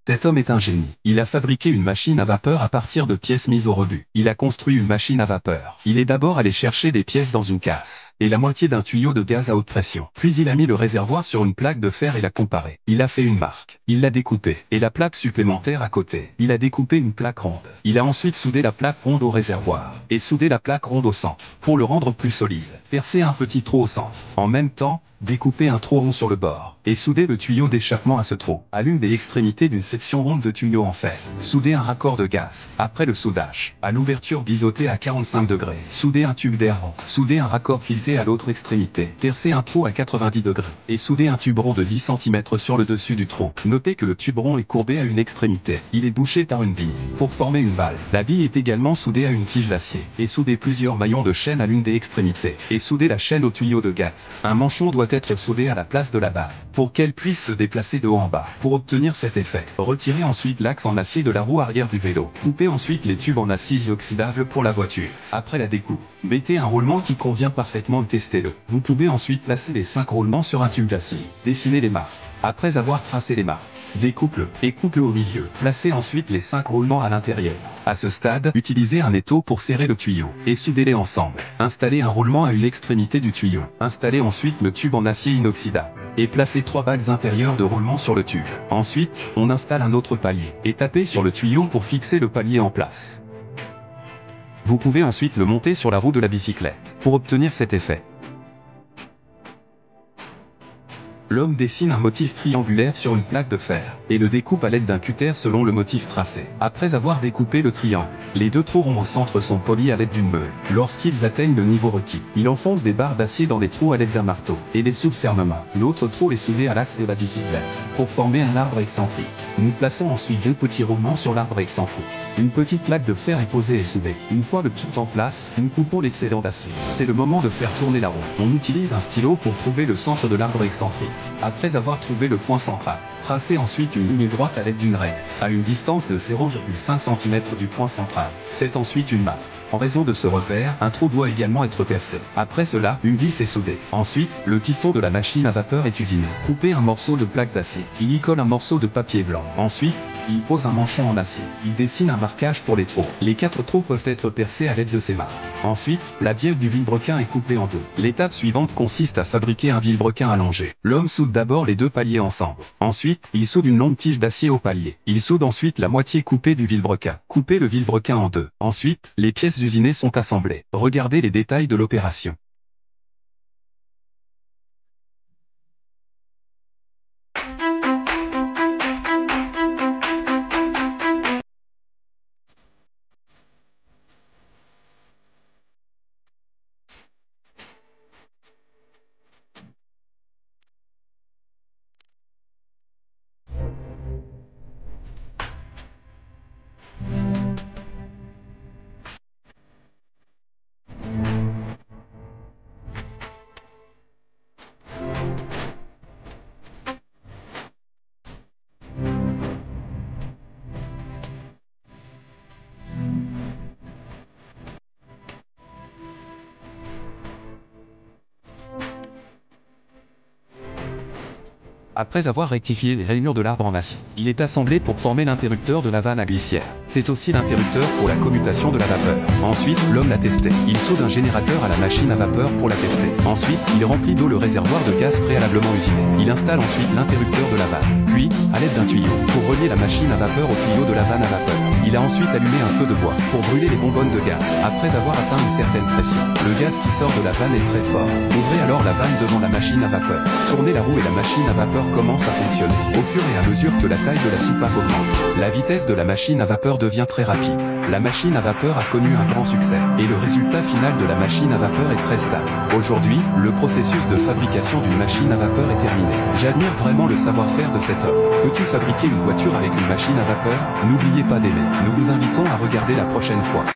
Cet homme est un génie. Il a fabriqué une machine à vapeur à partir de pièces mises au rebut. Il a construit une machine à vapeur. Il est d'abord allé chercher des pièces dans une casse, et la moitié d'un tuyau de gaz à haute pression. Puis il a mis le réservoir sur une plaque de fer et l'a comparé. Il a fait une marque. Il l'a découpée. Et la plaque supplémentaire à côté. Il a découpé une plaque ronde. Il a ensuite soudé la plaque ronde au réservoir. Et soudé la plaque ronde au centre. Pour le rendre plus solide, percer un petit trou au centre. En même temps, découper un trou rond sur le bord, et souder le tuyau d'échappement à ce trou, à l'une des extrémités d'une section ronde de tuyau en fer. Souder un raccord de gaz. Après le soudage, à l'ouverture biseautée à 45 degrés. Souder un tube d'air rond. Souder un raccord fileté à l'autre extrémité. Percer un trou à 90 degrés. Et souder un tube rond de 10 cm sur le dessus du trou. Notez que le tube rond est courbé à une extrémité. Il est bouché par une bille, pour former une balle. La bille est également soudée à une tige d'acier. Et souder plusieurs maillons de chaîne à l'une des extrémités. Et souder la chaîne au tuyau de gaz. Un manchon doit être soudé à la place de la balle, pour qu'elle puisse se déplacer de haut en bas. Pour obtenir cet effet, retirez ensuite l'axe en acier de la roue arrière du vélo. Coupez ensuite les tubes en acier inoxydable pour la voiture. Après la découpe, mettez un roulement qui convient parfaitement et testez-le. Vous pouvez ensuite placer les 5 roulements sur un tube d'acier. Dessinez les marques. Après avoir tracé les marques, découpe-le et coupe-le au milieu. Placez ensuite les 5 roulements à l'intérieur. À ce stade, utilisez un étau pour serrer le tuyau et soudez-les ensemble. Installez un roulement à une extrémité du tuyau. Installez ensuite le tube en acier inoxydable et placez 3 bagues intérieures de roulement sur le tube. Ensuite, on installe un autre palier et tapez sur le tuyau pour fixer le palier en place. Vous pouvez ensuite le monter sur la roue de la bicyclette pour obtenir cet effet. L'homme dessine un motif triangulaire sur une plaque de fer, et le découpe à l'aide d'un cutter selon le motif tracé. Après avoir découpé le triangle, les 2 trous ronds au centre sont polis à l'aide d'une meule. Lorsqu'ils atteignent le niveau requis, il enfonce des barres d'acier dans les trous à l'aide d'un marteau, et les soude fermement. L'autre trou est soudé à l'axe de la bicyclette, pour former un arbre excentrique. Nous plaçons ensuite 2 petits roulements sur l'arbre excentrique. Une petite plaque de fer est posée et soudée. Une fois le tout en place, nous coupons l'excédent d'acier. C'est le moment de faire tourner la roue. On utilise un stylo pour trouver le centre de l'arbre excentrique. Après avoir trouvé le point central, tracez ensuite une ligne droite à l'aide d'une règle, à une distance de 0,5 cm du point central. Faites ensuite une marque. En raison de ce repère, un trou doit également être percé. Après cela, une vis est soudée. Ensuite, le piston de la machine à vapeur est usiné. Coupez un morceau de plaque d'acier. Il y colle un morceau de papier blanc. Ensuite, il pose un manchon en acier. Il dessine un marquage pour les trous. Les 4 trous peuvent être percés à l'aide de ces marques. Ensuite, la bielle du vilebrequin est coupée en 2. L'étape suivante consiste à fabriquer un vilebrequin allongé. L'homme soude d'abord les 2 paliers ensemble. Ensuite, il soude une longue tige d'acier au palier. Il soude ensuite la moitié coupée du vilebrequin. Coupez le vilebrequin en 2. Ensuite, les pièces usinées sont assemblées. Regardez les détails de l'opération. Après avoir rectifié les rainures de l'arbre en acier, il est assemblé pour former l'interrupteur de la vanne à glissière. C'est aussi l'interrupteur pour la commutation de la vapeur. Ensuite, l'homme l'a testé. Il soude un générateur à la machine à vapeur pour la tester. Ensuite, il remplit d'eau le réservoir de gaz préalablement usiné. Il installe ensuite l'interrupteur de la vanne. Puis, à l'aide d'un tuyau, pour relier la machine à vapeur au tuyau de la vanne à vapeur. Il a ensuite allumé un feu de bois pour brûler les bonbonnes de gaz. Après avoir atteint une certaine pression, le gaz qui sort de la vanne est très fort. Ouvrez alors la vanne devant la machine à vapeur. Tournez la roue et la machine à vapeur commence à fonctionner. Au fur et à mesure que la taille de la soupape augmente, la vitesse de la machine à vapeur devient très rapide. La machine à vapeur a connu un grand succès, et le résultat final de la machine à vapeur est très stable. Aujourd'hui, le processus de fabrication d'une machine à vapeur est terminé. J'admire vraiment le savoir-faire de cet homme. Peux-tu fabriquer une voiture avec une machine à vapeur? N'oubliez pas d'aimer. Nous vous invitons à regarder la prochaine fois.